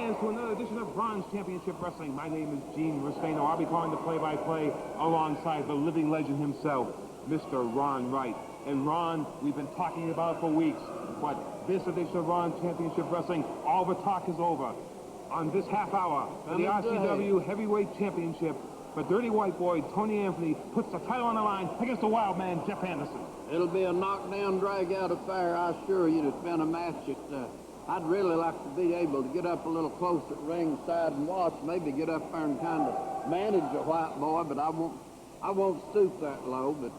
fans, to another edition of Bronze Championship Wrestling. My name is Gene Rustano. I'll be calling the play-by-play alongside the living legend himself, Mr. Ron Wright. And Ron, we've been talking about it for weeks, but this edition of Bronze Championship Wrestling, all the talk is over. On this half hour, for the RCW Heavyweight Championship, the Dirty White Boy, Tony Anthony, puts the title on the line against the Wild Man, Jeff Anderson. It'll be a knockdown, drag-out affair, I assure you. It's been a match that I'd really like to be able to get up a little closer at ringside and watch, maybe get up there and kind of manage the White Boy, but I won't stoop that low, but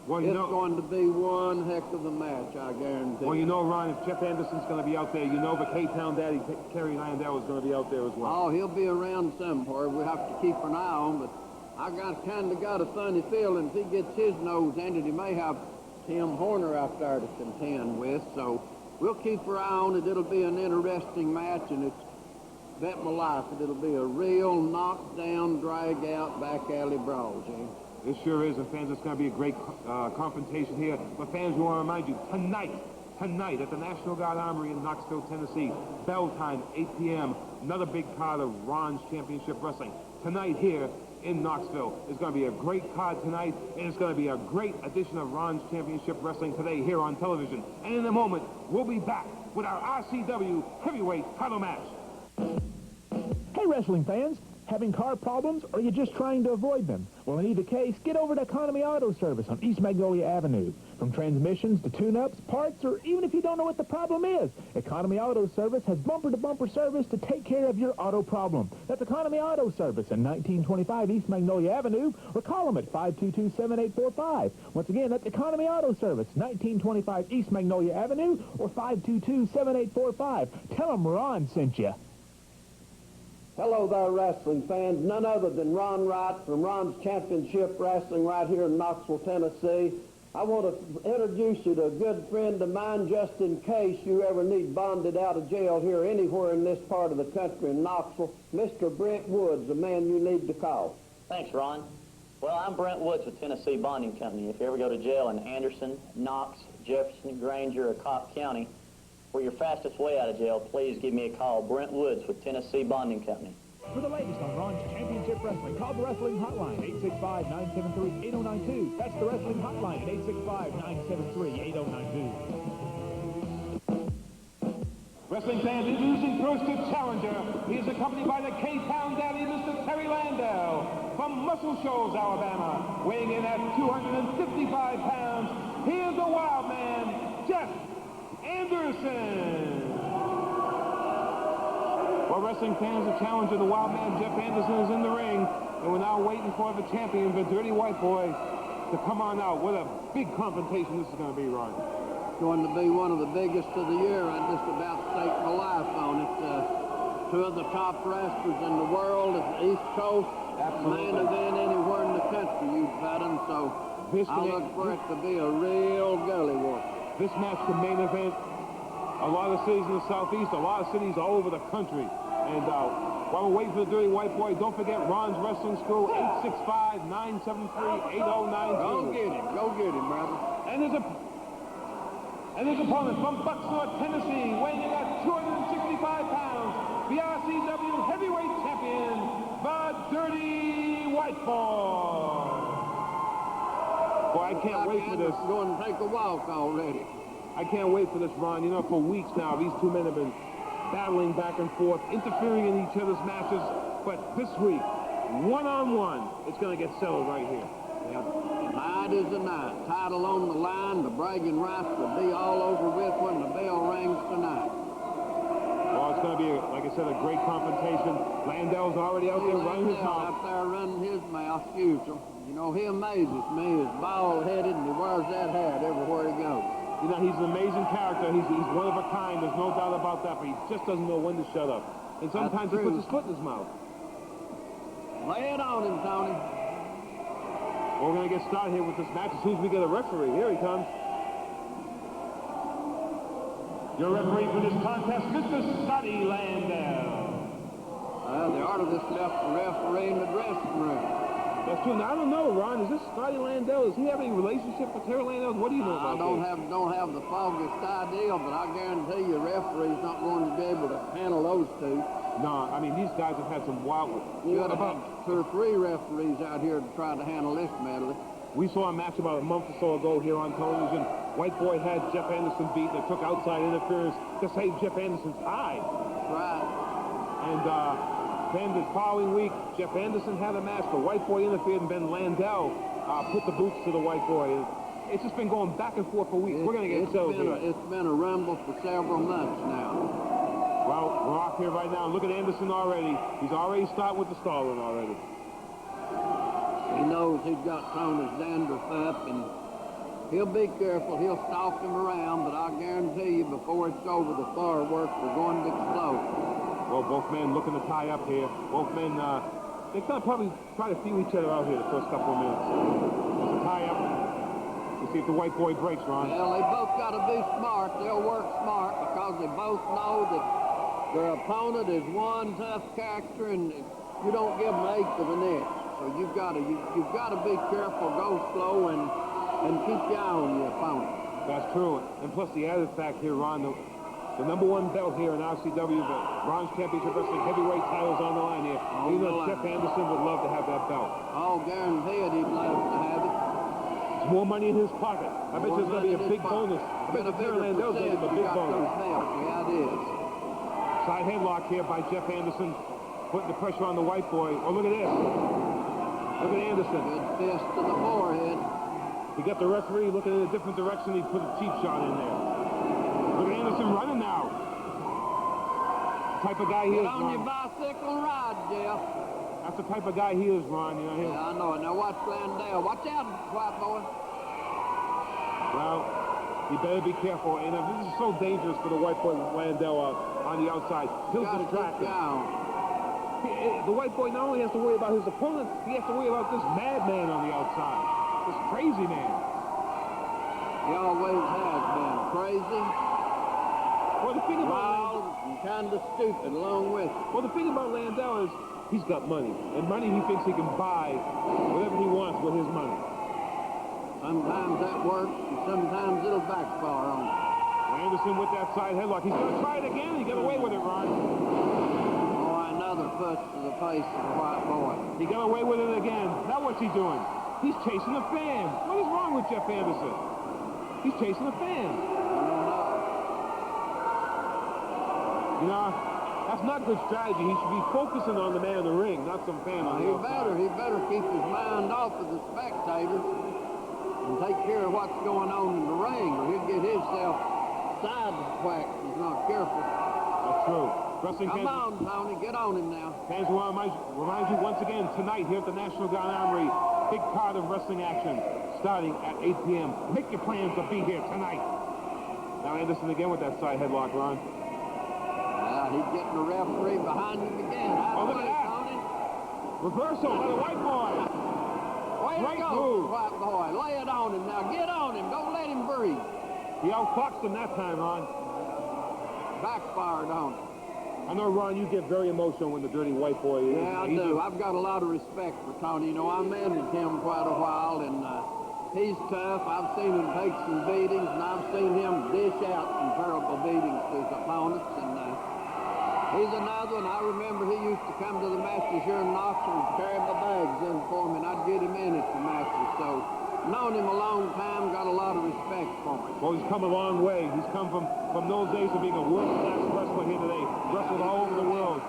it's going to be one heck of a match, I guarantee. Well, you know, Ron, if Jeff Anderson's going to be out there, you know the K-Town daddy, Terry Landell, is going to be out there as well. Oh, he'll be around somewhere. We have to keep an eye on, but I kind of got a funny feeling if he gets his nose ended, he may have Tim Horner out there to contend with, so we'll keep our eye on it. It'll be an interesting match, and it's bet my life that it'll be a real knockdown, drag-out, back-alley brawl, Jim. It sure is, and fans, it's going to be a great confrontation here. But fans, we want to remind you, tonight at the National Guard Armory in Knoxville, Tennessee, bell time, 8 p.m., another big card of Ron's Championship Wrestling. Tonight here in Knoxville is going to be a great card tonight, and it's going to be a great edition of Ron's Championship Wrestling today here on television. And in a moment, we'll be back with our RCW Heavyweight title match. Hey, wrestling fans. Having car problems, or are you just trying to avoid them? Well, in either case, get over to Economy Auto Service on East Magnolia Avenue. From transmissions to tune-ups, parts, or even if you don't know what the problem is, Economy Auto Service has bumper-to-bumper service to take care of your auto problem. That's Economy Auto Service at 1925 East Magnolia Avenue, or call them at 522-7845. Once again, that's Economy Auto Service, 1925 East Magnolia Avenue, or 522-7845. Tell them Ron sent you. Hello there, wrestling fans. None other than Ron Wright from Ron's Championship Wrestling right here in Knoxville, Tennessee. I want to introduce you to a good friend of mine just in case you ever need bonded out of jail here anywhere in this part of the country in Knoxville. Mr. Brent Woods, the man you need to call. Thanks, Ron. Well, I'm Brent Woods with Tennessee Bonding Company. If you ever go to jail in Anderson, Knox, Jefferson, Granger, or Cobb County, for your fastest way out of jail, please give me a call. Brent Woods with Tennessee Bonding Company. For the latest on Ron's Championship Wrestling, call the Wrestling Hotline, 865-973-8092. That's the Wrestling Hotline at 865-973-8092. Wrestling fans, introducing first to challenger. He is accompanied by the K-Town daddy, Mr. Terry Landell, from Muscle Shoals, Alabama, weighing in at 255 pounds. Here's the Wild Man, Jeff Anderson. Well, wrestling fans, the challenger, the Wild Man, Jeff Anderson, is in the ring, and we're now waiting for the champion, the Dirty White Boy, to come on out. What a big confrontation this is going to be, Ron. It's going to be one of the biggest of the year. I just about staked my life on it. Two of the top wrestlers in the world at the East Coast. Absolutely. Main event anywhere in the country, you bet them. So I look for it to be a real gully war. This match, the main event, a lot of cities in the Southeast, a lot of cities all over the country. And while we're waiting for the Dirty White Boy, don't forget Ron's Wrestling School, 865-973-8092. Go get him, brother. And his opponent from Bucksnort, Tennessee, weighing in at 265 pounds, the RCW Heavyweight Champion, the Dirty White Boy. Boy, I can't wait for this. Going to take a walk already. I can't wait for this, Ron. You know, for weeks now, these two men have been battling back and forth, interfering in each other's matches. But this week, one-on-one, it's going to get settled right here. Yep. Night is the night. Title on the line. The bragging rights will be all over with when the bell rings tonight. Well, it's going to be, like I said, a great confrontation. Landell's already out there running his mouth. Out there running his mouth, usual. You know, he amazes me. He's bald-headed, and he wears that hat everywhere he goes. You know, he's an amazing character. He's one of a kind. There's no doubt about that, but he just doesn't know when to shut up. And sometimes he puts his foot in his mouth. Lay it on him, Tony. Well, we're going to get started here with this match as soon as we get a referee. Here he comes. Your referee for this contest, Mr. Scotty Landell. The artist left the referee in the dressing room. That's true. Now, I don't know, Ron. Is this Scotty Landell? Does he have any relationship with Terry Landell? What do you know about I don't have the foggiest idea, but I guarantee you referee's not going to be able to handle those two. No, I mean, these guys have had some wild... You got about 2 or 3 referees out here to try to handle this medley. We saw a match about a month or so ago here on television. White Boy had Jeff Anderson beat. They took outside interference to save Jeff Anderson's hide. Right. And then the following week, Jeff Anderson had a match. The White Boy interfered, and then Landell put the boots to the White Boy. It's just been going back and forth for weeks. We're going to get settled here. It's been a rumble for several months now. Well, we're off here right now. Look at Anderson already. He's already starting with the stalling already. He knows he's got Tony's dandruff up, and he'll be careful. He'll stalk him around, but I guarantee you before it's over, the fireworks are going to explode. Well, both men looking to tie up here. Both men, they're going to probably try to feel each other out here the first couple of minutes. It's a tie-up. We'll see if the White Boy breaks, Ron. Well, they both got to be smart. They'll work smart because they both know that their opponent is one tough character, and you don't give them an eighth of an inch. So you've got to be careful, go slow, and keep your eye on your opponent. That's true. And plus the added fact here, Ron, the number 1 belt here in RCW, the Ron's Championship Wrestling heavyweight title's on the line here. You know Jeff Anderson would love to have that belt. Oh, guaranteed he'd love to have it. It's more money in his pocket. I bet there's going to be a big bonus. I bet the Terry Landell's going to give a big bonus. Yeah, it is. Side headlock here by Jeff Anderson, putting the pressure on the White Boy. Oh, look at this. Look at Anderson. Good fist to the forehead. He got the referee looking in a different direction. He put a cheap shot in there. Look at Anderson running now. The type of guy he is, Get on Ron. your bicycle and ride, Jeff. That's the type of guy he is, Ron. You know him. Yeah, I know it. Now watch Landell. Watch out, White Boy. Well, you better be careful. And this is so dangerous for the White Boy with Landell on the outside. He'll distract him. The White Boy not only has to worry about his opponent, he has to worry about this madman on the outside. This crazy man. He always has been crazy, Well, the thing about wild, and kind of stupid along with it. Well, the thing about Landell is he's got money. And money he thinks he can buy whatever he wants with his money. Sometimes that works, and sometimes it'll backfire on him. Anderson with that side headlock. He's going to try it again. He got away with it, Ron. Oh, another push to the face of the White Boy. He got away with it again. Now what's he doing? He's chasing a fan. What is wrong with Jeff Anderson? He's chasing a fan. You know, that's not good strategy. He should be focusing on the man in the ring, not some fan on the outside. He better keep his mind off of the spectators and take care of what's going on in the ring, or he'll get himself sidetracked if he's not careful. That's true. Wrestling Come fans, on, Tony, get on him now. fans want to remind you once again, tonight here at the National Guard Armory, big card of wrestling action starting at 8 p.m. Make your plans to be here tonight. Now Anderson again with that side headlock, Ron. He's getting the referee behind him again. Oh, look at that. Tony. Reversal by the White Boy. Way Great to go, move. White Boy. Lay it on him now. Get on him. Don't let him breathe. He outfoxed him that time, Ron. Backfired on him. I know, Ron, you get very emotional when the Dirty White Boy is. Yeah, I do. I've got a lot of respect for Tony. You know, I managed him quite a while, and he's tough. I've seen him take some beatings, and I've seen him dish out some terrible beatings to his opponents. And he's another one. I remember he used to come to the matches here in Knoxville and carry my bags in for me, and I'd get him in at the matches. So, known him a long time, got a lot of respect for him. Well, he's come a long way. He's come from those days of being a world-class wrestler here today. Wrestled all over the world.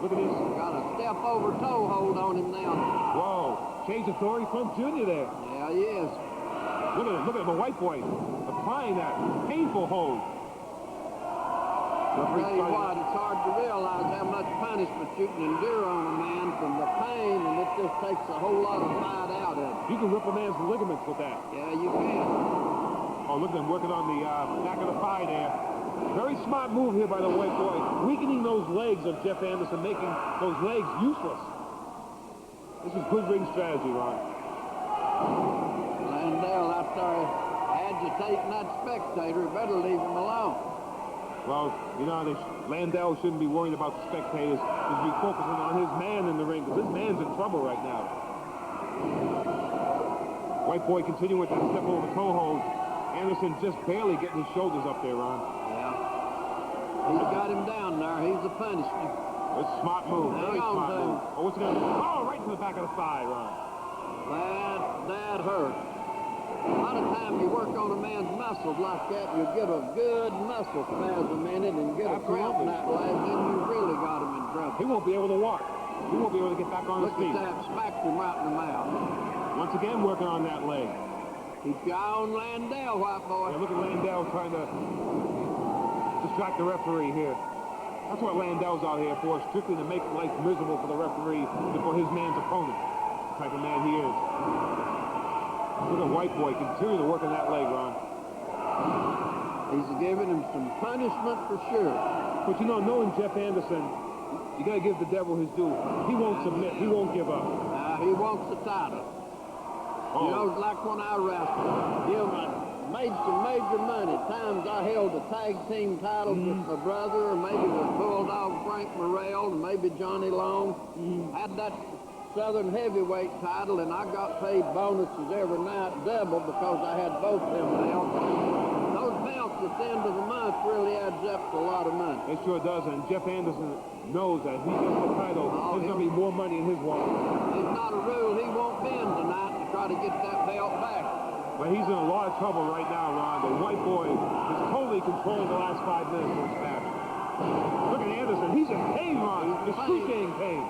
Look at this. Got a step-over toe hold on him now. Whoa. Change of Dory Funk Jr. there. Yeah, he is. Look at him. Look at him. The White Boy applying that painful hold. I'll tell you what, it's hard to realize how much punishment you can endure on a man from the pain, and it just takes a whole lot of fight out of it. You can rip a man's ligaments with that. Yeah, you can. Oh, look at him working on the back of the thigh there. Very smart move here by the White Boy. Weakening those legs of Jeff Anderson, making those legs useless. This is good ring strategy, Ron. Landell out there agitating that spectator. Better leave him alone. Well, you know, Landell shouldn't be worrying about the spectators. He should be focusing on his man in the ring, because his man's in trouble right now. White Boy continuing with that step over toe hold. Anderson just barely getting his shoulders up there, Ron. Yeah. He's got him down there. He's a punishment. It's a smart move. Very Hang on, smart Dave. move. Oh, what's it going to do? Oh, right to the back of the thigh, Ron. That hurt. A lot of time you work on a man's muscles like that, you get a good muscle spasm in it and get a cramp in that leg, then you really got him in trouble. He won't be able to walk. He won't be able to get back on his Look feet. at that, smacked him right in the mouth. Once again, working on that leg. Keep your eye on Landell, white boy. Yeah, look at Landell trying to distract the referee here. That's what Landell's out here for, strictly to make life miserable for the referee and for his man's opponent. The type of man he is. Look at White Boy continue to work on that leg, Ron. He's giving him some punishment for sure. But you know, knowing Jeff Anderson, you got to give the devil his due. He won't submit. He won't give up. He wants the title. Oh. You know, it's like when I wrestled. Made some major money. Times I held the tag team titles with my brother, or maybe with Bulldog Frank Morrell, and maybe Johnny Long. Had that Southern heavyweight title, and I got paid bonuses every night, double, because I had both them belts. Those belts at the end of the month really adds up to a lot of money. It sure does, and Jeff Anderson knows that if he gets the title, there's going to be more money in his wallet. It's not a rule he won't bend tonight to try to get that belt back. But he's in a lot of trouble right now, Ron. The White Boy is totally controlling the last 5 minutes of this match. Look at Anderson. He's in pain, Ron. He's excruciating pain.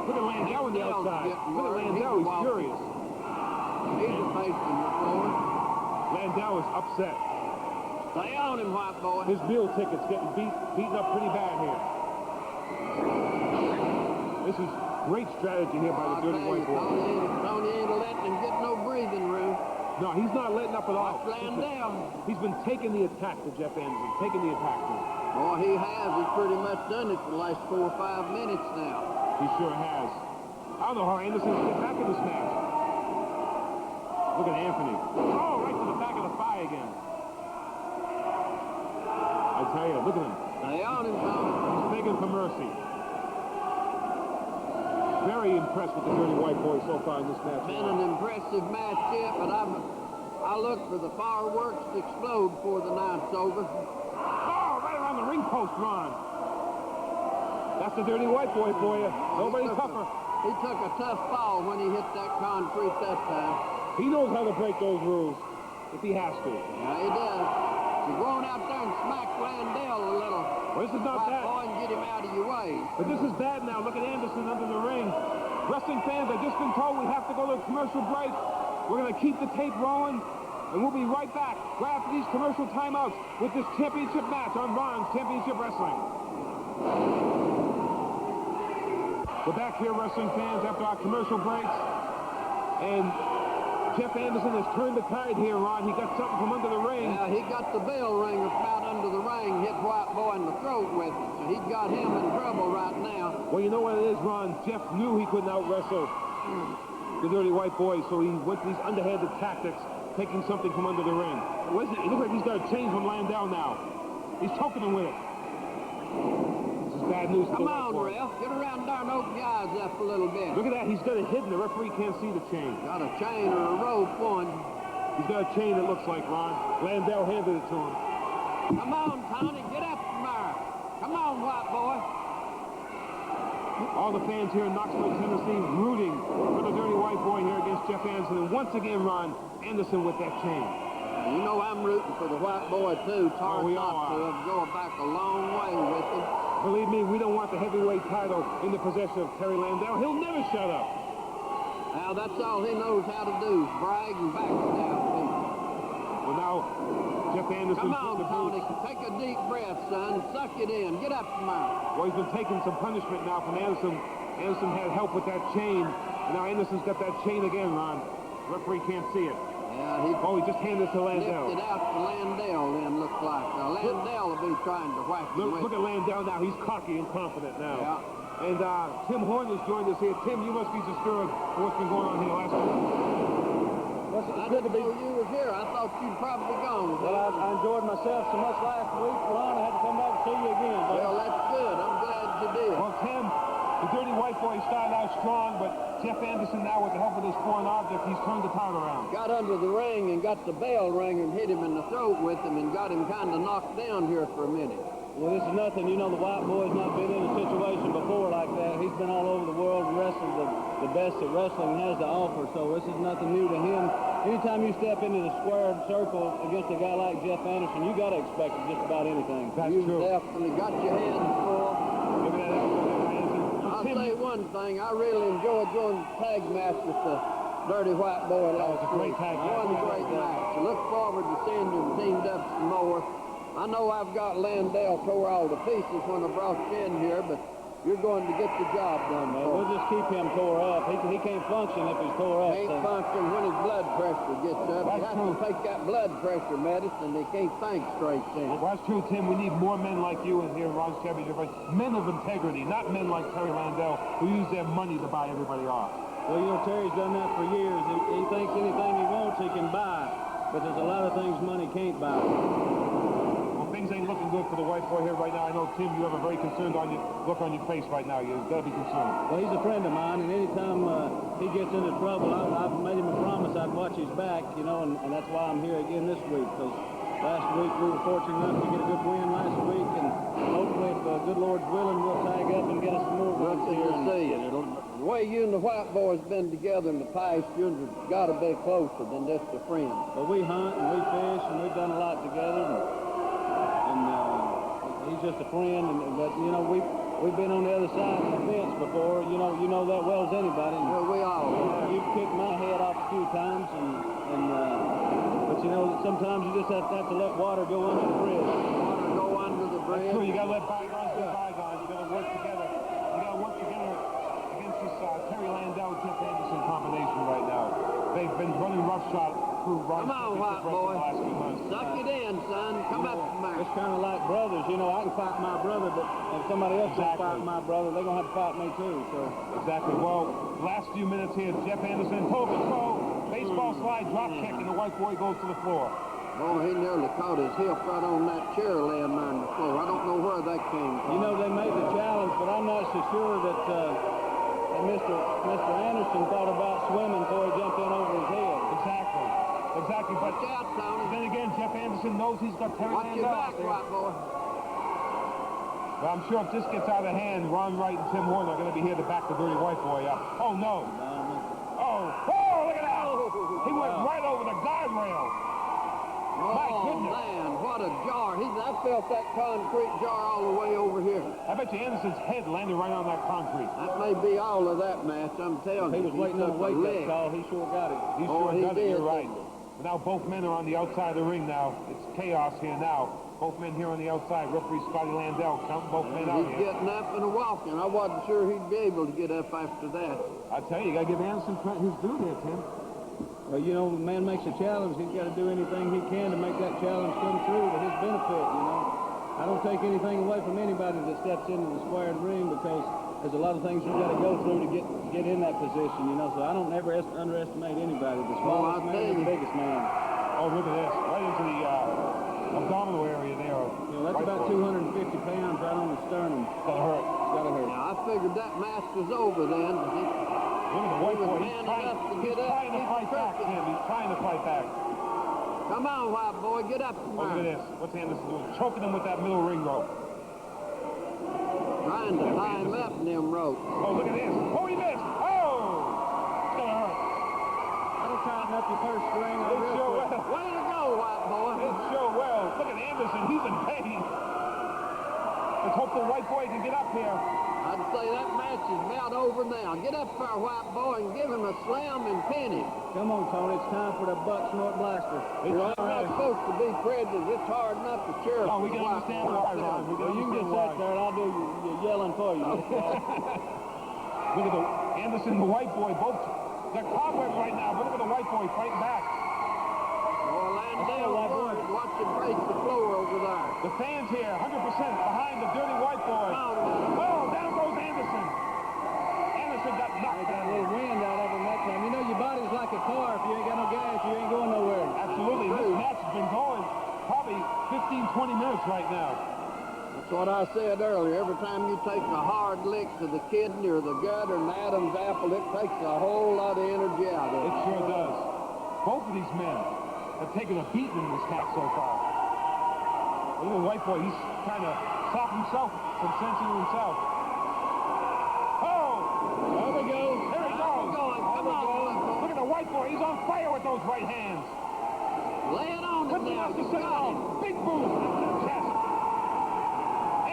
Look at Landell on the outside. Look at Landell. He's furious. He's a patient before. Landell is upset. Stay on him, white boy. His meal ticket's getting beaten up pretty bad here. This is great strategy here by the Dirty White Boy. Tony ain't letting him get no breathing room. No, he's not letting up at all. Watch Landell. He's been taking the attack to Jeff Anderson, taking the attack to him. Boy, he has. He's pretty much done it for the last 4 or 5 minutes now. He sure has. I don't know how Anderson can get back in this match. Look at Anthony. Oh, right to the back of the thigh again. I tell you, look at him. Stay on him, Tony. He's begging for mercy. Very impressed with the Dirty White Boy so far in this match. Been an impressive match yet, but I look for the fireworks to explode before the night's over. Oh, right around the ring post, Ron. That's the Dirty White Boy for you. Nobody tougher. He took a tough fall when he hit that concrete that time. He knows how to break those rules if he has to. Yeah, he does. You're going out there and smack Landell a little. Well, this is not White bad. boy, and get him out of your way. But this is bad now. Look at Anderson under the ring. Wrestling fans, I've just been told we have to go to a commercial break. We're going to keep the tape rolling, and we'll be right back right after these commercial timeouts with this championship match on Ron's Championship Wrestling. We're back here, wrestling fans, after our commercial breaks. And Jeff Anderson has turned the tide here, Ron. He got something from under the ring. Yeah, he got the bell ringer from out under the ring, hit White Boy in the throat with it. So he's got him in trouble right now. Well, you know what it is, Ron? Jeff knew he couldn't out-wrestle the Dirty White Boy, so he went to these underhanded tactics, taking something from under the ring. It looks like he's got a chain from Landell now. He's choking him with it. This is bad news. Come on, Ralph. Get around there and open your eyes up a little bit. Look at that. He's got it hidden. The referee can't see the chain. Got a chain or a rope one. He's got a chain, it looks like, Ron. Landell handed it to him. Come on, Tony. Get up from there. Come on, White Boy. All the fans here in Knoxville, Tennessee, rooting for the Dirty White Boy here against Jeff Anderson. And once again, Ron, Anderson with that chain. You know I'm rooting for the White Boy, too. We all are. Going back a long way with him. Believe me, we don't want the heavyweight title in the possession of Terry Landell. He'll never shut up. Now, that's all he knows how to do, is brag and backstab people. Well, now, Jeff Anderson... Come on, Tony. Take a deep breath, son. Suck it in. Get up from there. Well, he's been taking some punishment now from Anderson. Anderson had help with that chain. And now Anderson's got that chain again, Ron. The referee can't see it. Yeah, he just handed it to Landell. Lifted out to Landell, then, looks like. Now, Landell will be trying to whack him with Look at Landell now. He's cocky and confident now. Yeah. And Tim Horn has joined us here. Tim, you must be disturbed for what's been going on here last week. I didn't know you was here. I thought you'd probably gone. Well, I enjoyed myself so much last week, Ron. I had to come back and see you again. Well, that's good. I'm glad you did. Well, Tim, the Dirty White Boy started out strong, but Jeff Anderson now, with the help of this foreign object, he's turned the tide around. Got under the ring and got the bell ringer and hit him in the throat with him and got him kind of knocked down here for a minute. Well, this is nothing. You know, the white boy's not been in a situation before like that. He's been all over the world and wrestled the best that wrestling has to offer, so this is nothing new to him. Anytime you step into the squared circle against a guy like Jeff Anderson, you got to expect just about anything. That's You true. definitely got your hands full. Look at that. I'll say one thing. I really enjoyed going tag match with the Dirty White Boy last was a great week. tag match. One great match. I look forward to seeing them teamed up some more. I know I've got Landell tore all to pieces when I brought you in here, but you're going to get the job done. We'll just keep him tore up. He can't function if he's tore up. Can't so. function when his blood pressure gets up. That's You have true. to take that blood pressure medicine. They can't think straight then. Well, that's true, Tim. We need more men like you in here in Ron's Championship. Men of integrity, not men like Terry Landell who use their money to buy everybody off. Well, you know, Terry's done that for years. He thinks anything he wants, he can buy. But there's a lot of things money can't buy. Well, things ain't looking good for the white boy here right now. I know, Tim, you have a very concerned look on your face right now. You've got to be concerned. Well, he's a friend of mine, and anytime he gets into trouble, I've made him a promise I'd watch his back, you know, and that's why I'm here again this week, because last week we were fortunate enough to get a good win last week, and hopefully, if the good Lord's willing, we'll tag up and get us some more wins Nothing here. to see. The way you and the White Boy's been together in the past, you've got to be closer than just a friend. But we hunt and we fish and we've done a lot together, and he's just a friend. But you know, we've been on the other side of the fence before. You know that well as anybody. Well, we all. You've kicked my head off a few times, but you know sometimes you just have to let water go under the bridge. Water go under the bridge. True, you got to let bygones be bygones. You got to work together. You got to work together against this Terry Landell, Jeff Anderson combination right now. They've been running roughshod through Ron Come on, White the Boy. last few months. Suck it in, son. Come up to me. It's kind of like brothers. You know, I can fight my brother, but if somebody else can Exactly. fight my brother, they're gonna have to fight me too. So. Exactly. Well, last few minutes here, Jeff Anderson, toe to toe, baseball slide, drop kick, and the white boy goes to the floor. Oh, he nearly caught his hip right on that chair laying there on the floor. I don't know where that came from. You know, they made the challenge, but I'm not so sure that Mr. Anderson thought about swimming before he jumped in over his head. Exactly. Exactly. But Watch out, Tony. then again, Jeff Anderson knows he's got Terry Watch your Landell back, out there. White Boy. Well, I'm sure if this gets out of hand, Ron Wright and Tim Horner are going to be here to back the dirty white boy up. Oh, no. Oh, look at that. He went right over the guardrail. My Oh, goodness. man, what a jar. I felt that concrete jar all the way over here. I bet you Anderson's head landed right on that concrete. That may be all of that match, I'm telling He you. was waiting on a took a wake-up lick. call. He sure got it. He Oh, sure he does it. did, You're right. didn't Now both men are on the outside of the ring now. It's chaos here now. Both men here on the outside. Referee Scotty Landell counting both men out He's here. getting up and walking. I wasn't sure he'd be able to get up after that. I tell you, you got to give Anderson credit who's due there, Tim. Well, you know, the man makes a challenge. He's got to do anything he can to make that challenge come true to his benefit, you know. I don't take anything away from anybody that steps into the squared ring because there's a lot of things you've got to go through to get in that position, you know. So I don't ever underestimate anybody. The smallest I'll man tell and the you. biggest man. Oh, look at this. Right into the abdominal area there. You know, that's about 250 pounds right on the sternum. It's going to hurt. It's got to hurt. Now, I figured that match was over then. Look at the white He was boy. man enough to He's get up. trying to He's fight back, crooked. Tim. He's trying to fight back. Come on, White Boy, get up Oh, look at there. this. What's Anderson doing? Choking him with that middle ring rope. Trying to tie him up in them ropes. Oh, look at this. Oh, he missed. Oh! It's going to hurt. That'll tighten up your first string. It sure will. Way to go, White Boy. It sure will. Look at Anderson. He's in pain. Let's hope the white boy can get up here. I'd say that match is about over now. Get up there, White Boy, and give him a slam and pin him. Come on, Tony. It's time for the butt snort blaster. You're not supposed to be prejudiced. It's hard enough to cheer No, for we can the White understand Boy why, himself. Ron. We can Well, you can just understand sit why. there and I'll do your yelling for you. Look at the Anderson and the white boy. Both, they're cobwebs right now, but look at the white boy fighting back. Well, Landell's worried. Watch him break the floor over there. The fans here, 100% behind the dirty white boy. Oh, down goes Anderson. Anderson got knocked Got a down. little wind out of him that time. You know, your body's like a car. If you ain't got no gas, you ain't going nowhere. Absolutely. This match has been going probably 15, 20 minutes right now. That's what I said earlier. Every time you take a hard lick to the kidney or the gut or an Adam's apple, it takes a whole lot of energy out of It it. sure does. Both of these men have taken a beating in this match so far. Look at the white boy. He's trying to talk himself, some sense into himself. Oh! There we go. There he goes. Come on. Look at the white boy. He's on fire with those right hands. Lay it on Puts him him now. up to You center. got him. Big boost to the chest.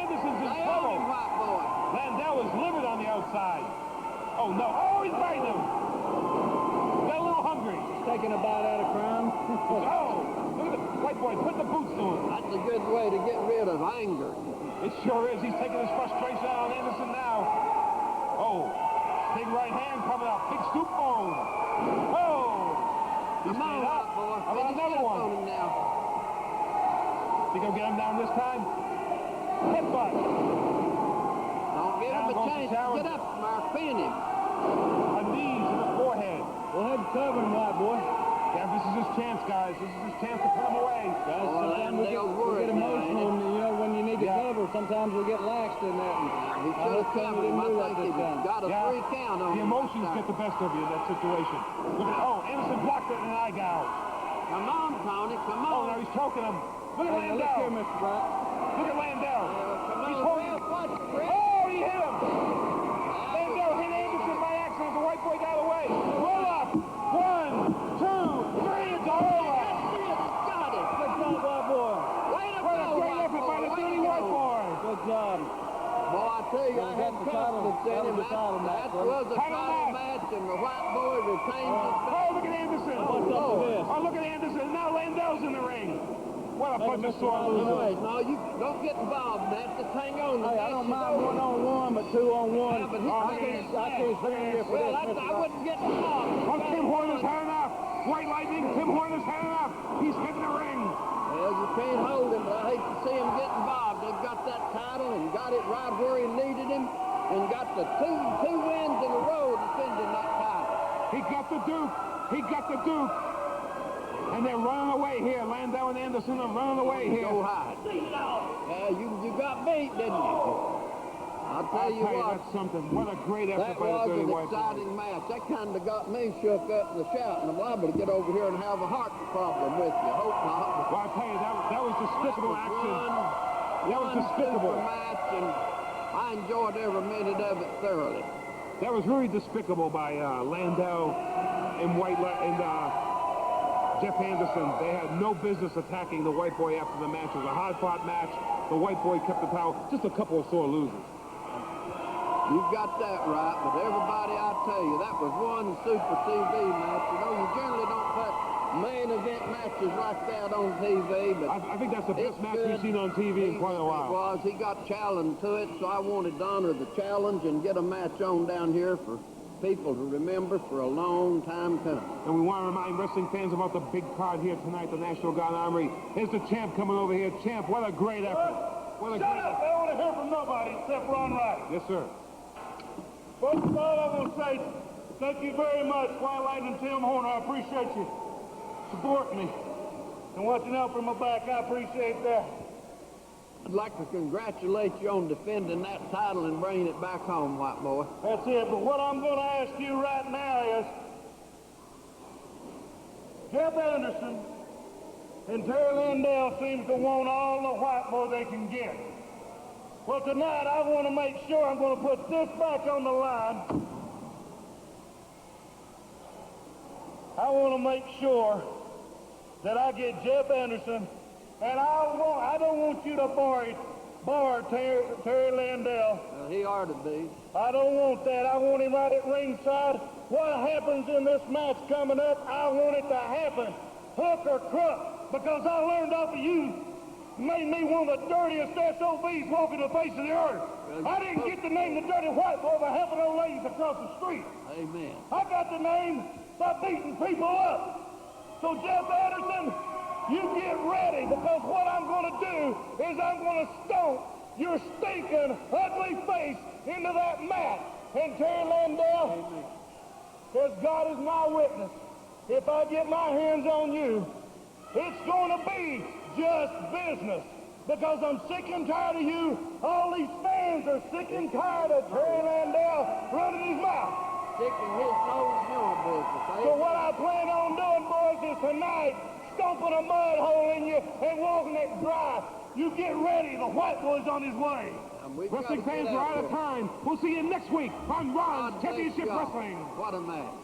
Anderson's in Lay on trouble. him, white boy. Landell is livid on the outside. Oh, no. Oh, he's biting him. Got a little hungry. Taking a bite out of Crown. Oh, look at the white boy. Put the boots to him. That's a good way to get rid of anger. It sure is. He's taking his frustration out on Anderson now. Oh, big right hand coming up. Big stoop bone. Oh. He's Come on, stayed up. white boy. How about Finish another up one? on him now. Think he'll get him down this time? Headbutt. Don't give Now him a goes the chance to challenge. get up, Mark. Pin him. A knee to the forehead. Go ahead and cover him, white boy. Yeah, this is his chance, guys. This is his chance to put him away. Guys, Oh, sometimes we Landell's get worried now, emotional, ain't and, you know, when you need to Yeah. cover, sometimes we get laxed in that. And He I should have hope Tim covered him. I didn't do think that he this time. got a Yeah. 3 count on him. The emotions get the best of you in that situation. Look at, oh, Anderson blocked it in an eye gouge. Come on, Tony. Come Oh, on. now he's choking him. Look at Hey, now look Landell. here, Mr. Bright. Look at Landell. Come He's on, holding. Fred. Watch it, Fred. Oh, he hit him. Landell hit Anderson by accident. The white boy got away. Roll up. 1, 2, 3. It's all over. Got it. Good job, white boy. Way to What a go, great white effort by boy. the Way dirty to white go. boy. Good job. Well, I tell you, I Well, had that's the title- confidence in that was him. the title match, That wasn't was a Title title match. match, and the white boy retains his Oh, look at Anderson. What's up with this? Oh, look at Anderson. Now Landell's in the ring. What a Hey, bunch of Mr. sore Ron losers. Wright. No, you don't get involved in that. Just hang on. The Hey, I match don't is mind over. 1-on-1, but 2-on-1. Yeah, but he- I can't stand here for Well, this, Mr. I Bright. wouldn't get involved. Oh, Tim Horner's had enough. White Lightning, Tim Horner's had enough. He's hitting the ring. Well, you can't hold him, but I hate to see him get involved. They've got that title and got it right where he needed him, and got the two wins in a row defending that title. He got the Duke. He got the Duke. And they're running away here. Landell and Anderson are running away here. Go high. Yeah, you got beat, didn't you? I'll tell you what. That's something. What a great effort That by the was Dirty an White Boy. exciting match. That kind of got me shook up in the shout, and I'm liable to get over here and have a heart problem with you. Hope not. Well, I tell you, that was despicable action. That was One despicable. super match, and I enjoyed every minute of it thoroughly. That was really despicable by Landell and Jeff Anderson. They had no business attacking the White Boy after the match. It was a hard-fought match. The White Boy kept the power. Just a couple of sore losers. You've got that right, but everybody, I tell you, that was one super TV match. You know, you generally don't put main event matches like that on TV, but I think that's the best it's match good. we've seen on TV in quite a while. He got challenged to it, so I wanted to honor the challenge and get a match on down here for people to remember for a long time coming. And we want to remind wrestling fans about the big card here tonight, the National Guard Armory. Here's the champ coming over here. Champ, what a great effort. What a Shut great up! I don't want to hear from nobody except Ron Wright. Yes, sir. First of all, I want to say thank you very much, White Lightning Tim Horner. I appreciate you supporting me and watching out for my back. I appreciate that. I'd like to congratulate you on defending that title and bringing it back home, White Boy. That's it. But what I'm going to ask you right now is, Jeff Anderson and Terry Landell seems to want all the White Boy they can get. Well, tonight I want to make sure I'm going to put this back on the line. I want to make sure that I get Jeff Anderson, and I don't want you to bar Terry Landell. He ought to be. I don't want that. I want him right at ringside. What happens in this match coming up, I want it to happen. Hook or crook, because I learned off of you. Made me one of the dirtiest SOBs walking the face of the earth. I didn't get the name the Dirty White Boy by helping old ladies across the street. Amen. I got the name by beating people up. So Jeff Anderson, you get ready, because what I'm going to do is I'm going to stomp your stinking, ugly face into that mat. And Terry Landell, because God is my witness, if I get my hands on you, it's going to be just business. Because I'm sick and tired of you. All these fans are sick and tired of Terry Landell running his mouth. Sticking his nose in your business. So what I plan on doing, boys, is tonight stomping a mud hole in you and walking it dry. You get ready. The white boy's on his way. Wrestling fans, we're out of time. We'll see you next week on Ron's Championship Wrestling. What a match.